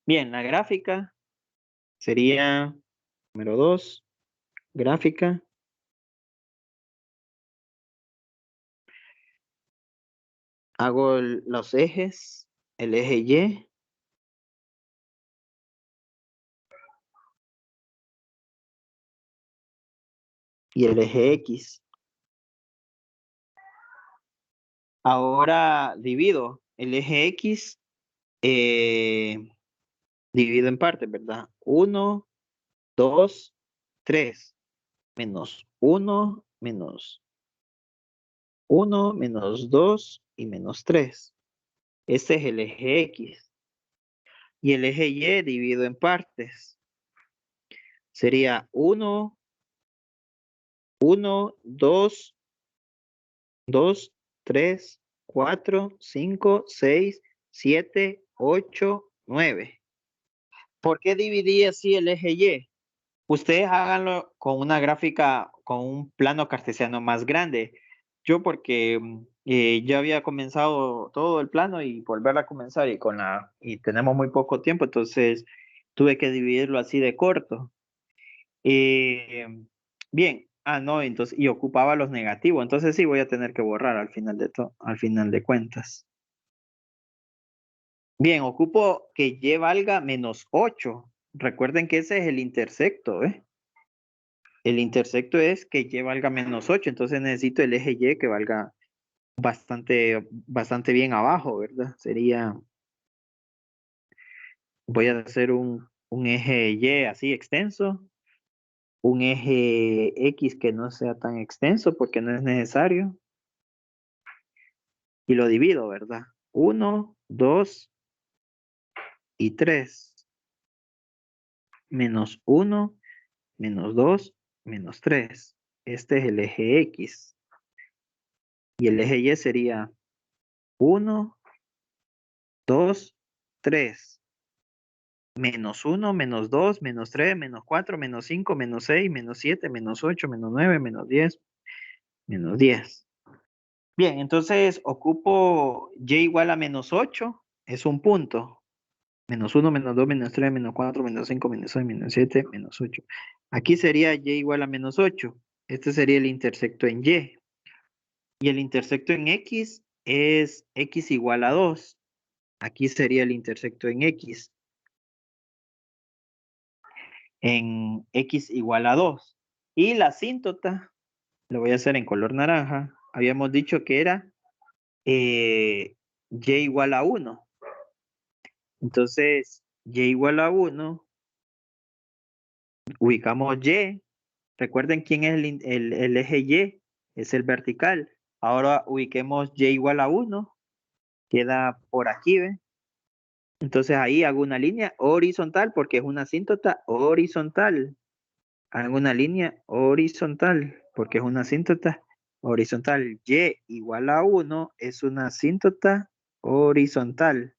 Speaker 1: Bien, la gráfica sería número 2, gráfica. Hago los ejes, el eje Y. Y el eje X. Ahora divido el eje X, divido en partes, ¿verdad? 1, 2, 3, menos 1, menos 1, menos 2 y menos 3. Este es el eje X. Y el eje Y dividido en partes. Sería 1, 1, 2, 2, 3, 4, 5, 6, 7, 8, 9. ¿Por qué dividí así el eje Y? Ustedes háganlo con una gráfica, con un plano cartesiano más grande. Yo porque ya había comenzado todo el plano y volver a comenzar y tenemos muy poco tiempo, entonces tuve que dividirlo así de corto. Eh, bien, no, entonces, y ocupaba los negativos, entonces sí voy a tener que borrar al final de cuentas. Bien, ocupo que Y valga menos 8. Recuerden que ese es el intersecto, ¿eh? El intersecto es que Y valga menos 8, entonces necesito el eje Y que valga bastante bien abajo, ¿verdad? Voy a hacer un eje Y así extenso, un eje X que no sea tan extenso porque no es necesario, y lo divido, ¿verdad? 1, 2 y 3, menos 1, menos 2, menos 3. Este es el eje X. Y el eje Y sería 1, 2, 3. Menos 1, menos 2, menos 3, menos 4, menos 5, menos 6, menos 7, menos 8, menos 9, menos 10, menos 10. Bien, entonces ocupo Y igual a menos 8, es un punto. Menos 1, menos 2, menos 3, menos 4, menos 5, menos 6, menos 7, menos 8. Aquí sería Y igual a menos 8. Este sería el intersecto en Y. Y el intersecto en X es X igual a 2. Aquí sería el intersecto en X. En X igual a 2. Y la asíntota, lo voy a hacer en color naranja. Habíamos dicho que era Y igual a 1. Entonces, Y igual a 1, ubicamos Y. Recuerden quién es el eje Y, es el vertical. Ahora ubiquemos Y igual a 1, queda por aquí, ¿ve? Entonces ahí hago una línea horizontal porque es una asíntota horizontal. Hago una línea horizontal porque es una asíntota horizontal. Y igual a 1 es una asíntota horizontal.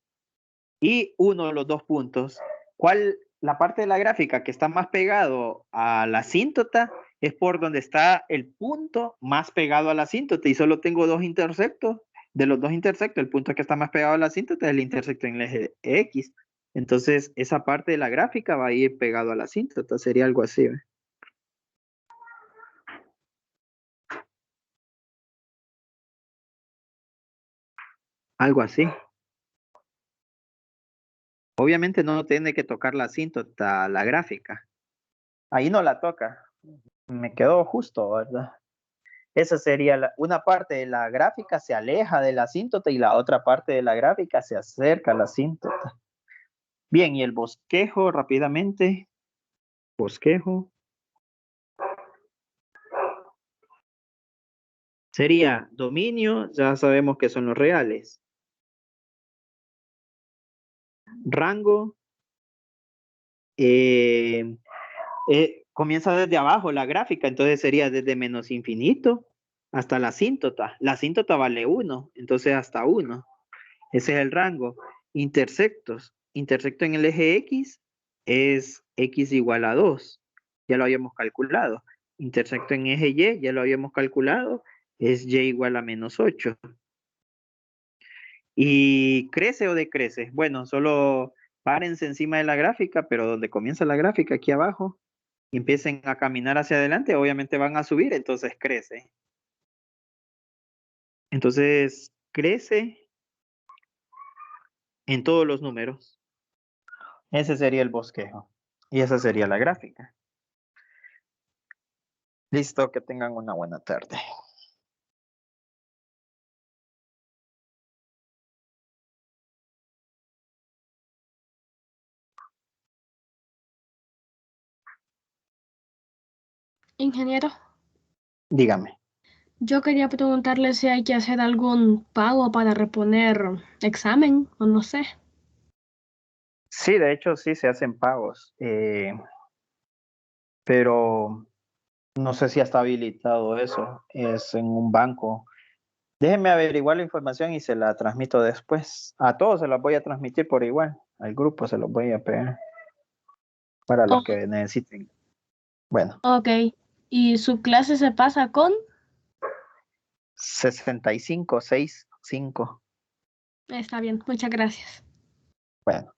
Speaker 1: Y uno de los dos puntos. ¿Cuál? La parte de la gráfica que está más pegado a la asíntota es por donde está el punto más pegado a la asíntota y solo tengo dos intersectos. De los dos intersectos, el punto que está más pegado a la asíntota es el intersecto en el eje X. Entonces, esa parte de la gráfica va a ir pegado a la asíntota. Sería algo así, ¿ve? Algo así. Obviamente no tiene que tocar la asíntota, la gráfica. Ahí no la toca. Me quedó justo, ¿verdad? Esa sería una parte de la gráfica se aleja de la asíntota y la otra parte de la gráfica se acerca a la asíntota. Bien, y el bosquejo rápidamente. Bosquejo. Sería dominio, ya sabemos que son los reales. Rango. eh, comienza desde abajo la gráfica, entonces sería desde menos infinito hasta la asíntota. La asíntota vale 1, entonces hasta 1. Ese es el rango. Intersectos. Intersecto en el eje X es X igual a 2. Ya lo habíamos calculado. Intersecto en eje Y, ya lo habíamos calculado, es Y igual a menos 8. ¿Y crece o decrece? Bueno, solo párense encima de la gráfica, pero donde comienza la gráfica, aquí abajo, y empiecen a caminar hacia adelante, obviamente van a subir, entonces crece. Entonces, crece en todos los números. Ese sería el bosquejo. Y esa sería la gráfica. Listo, que tengan una buena tarde.
Speaker 2: Ingeniero,
Speaker 1: Dígame.
Speaker 2: Yo quería preguntarle si hay que hacer algún pago para reponer examen o no sé.
Speaker 1: Sí, de hecho sí se hacen pagos, pero no sé si está habilitado eso. Es en un banco. Déjenme averiguar la información y se la transmito después. A todos se las voy a transmitir por igual. Al grupo se los voy a pegar para los
Speaker 2: Oh,
Speaker 1: que necesiten. Bueno,
Speaker 2: ok. ¿Y su clase se pasa con?
Speaker 1: 65, 65.
Speaker 2: Está bien, muchas gracias.
Speaker 1: Bueno.